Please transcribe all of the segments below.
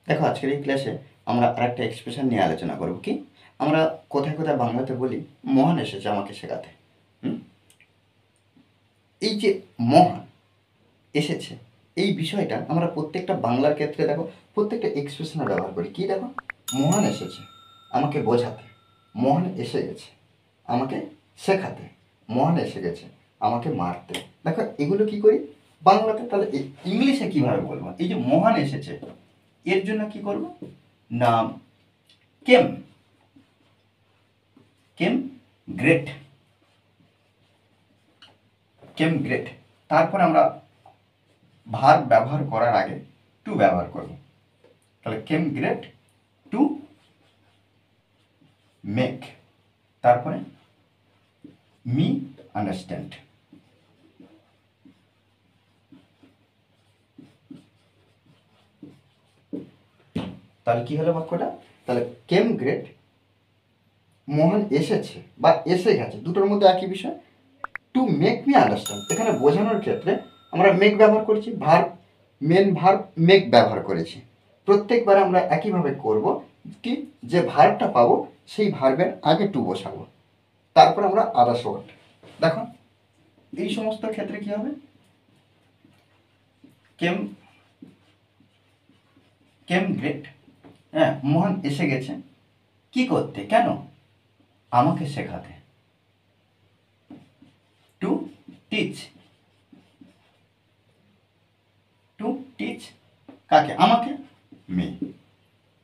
দেখো আজকের এই ক্লাসে আমরা আরেকটা এক্সপ্রেশন নিয়ে আলোচনা করব। কি আমরা কোথায় কোথায় বাংলাতে বলি মহান এসেছে আমাকে শেখাতে। এই যে মহান এসেছে এই বিষয়টা আমরা প্রত্যেকটা বাংলার ক্ষেত্রে দেখো প্রত্যেকটা এক্সপ্রেশনে ব্যবহার করি। কি দেখো, মহান এসেছে আমাকে বোঝাতে, মহান এসে গেছে আমাকে শেখাতে, মহান এসে গেছে আমাকে মারতে। দেখো এগুলো কি করি বাংলাতে, তাহলে ইংলিশে কিভাবে বলবো? এই যে মহান এসেছে এর জন্য কি করব না, কেম কেম গ্রেট, কেম গ্রেট। তারপর আমরা ভার্ব ব্যবহার করার আগে টু ব্যবহার করব। তাহলে কেম গ্রেট টু মেক, তারপরে মি আন্ডারস্ট্যান্ড। তাহলে কি হলো বাক্যটা? তাহলে কেম গ্রেট, মহান এসেছে বা এসে গেছে, দুটোর মধ্যে একই বিষয়। টু মেক মি আন্ডারস্ট্যান্ড, এখানে বোঝানোর ক্ষেত্রে আমরা মেক ব্যবহার করেছি, ভার্ব মেন ভার্ব মেক ব্যবহার করেছি। প্রত্যেকবার আমরা একইভাবে করব কি, যে ভার্বটা পাবো সেই ভার্বের আগে টু বসাবো, তারপর আমরা আদার্স ওয়ার্ড। দেখো এই সমস্ত ক্ষেত্রে কি হবে, কেম কেম গ্রেট, হ্যাঁ মহান এসে গেছে কি করতে, কেন, আমাকে শেখাতে। টু টিচ, টু টিচ কাকে, আমাকে, মি।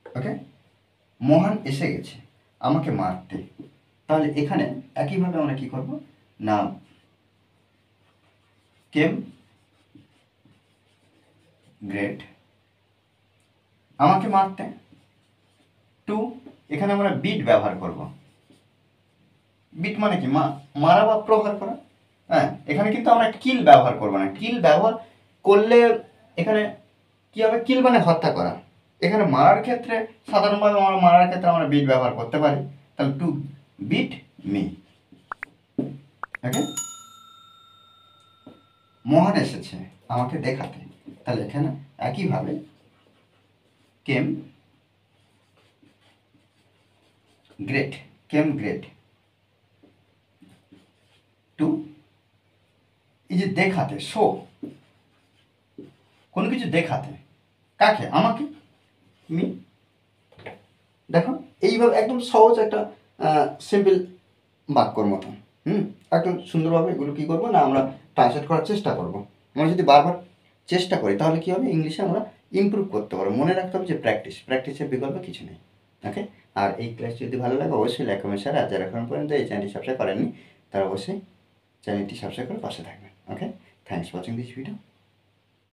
ওকে, মহান এসে গেছে আমাকে মারতে। তাহলে এখানে একইভাবে আমরা কি করব না, কেম গ্রেট আমাকে মারতে, টু এখানে আমরা বিট ব্যবহার করব। বিট মানে কি, মারা বা প্রহার করা। হ্যাঁ এখানে কিন্তু আমরা কিল ব্যবহার করব না, কিল ব্যবহার করলে এখানে কি হবে, কিল মানে হত্যা করা। এখানে মারার ক্ষেত্রে সাধারণভাবে আমরা মারার ক্ষেত্রে আমরা বিট ব্যবহার করতে পারি। তাহলে টু বিট মি। ওকে, মহান এসেছে আমাকে দেখাতে, তাহলে এখানে একইভাবে কেম গ্রেট, কেম গ্রেট টু, এই যে দেখাতে, শো, কোনো কিছু দেখাতে, কাকে, আমাকে, মি। দেখো এইভাবে একদম সহজ একটা সিম্পল বাক্যর মতন একদম সুন্দরভাবে এগুলো কী করবো না আমরা ট্রান্সলেট করার চেষ্টা করব। আমরা যদি বারবার চেষ্টা করি তাহলে কী হবে, ইংলিশে আমরা ইমপ্রুভ করতে পারবো। মনে রাখতে হবে যে প্র্যাকটিসের বিকল্প কিছু নেই। ওকে, আর এই ক্লাস যদি ভালো লাগে অবশ্যই লাইক কমেন্ট শেয়ার, আর যারা এখন পর্যন্ত এই চ্যানেলটি সাবস্ক্রাইব করেননি তারা অবশ্যই চ্যানেলটি সাবস্ক্রাইব করে পাশে থাকবেন। Okay, thanks for watching this video.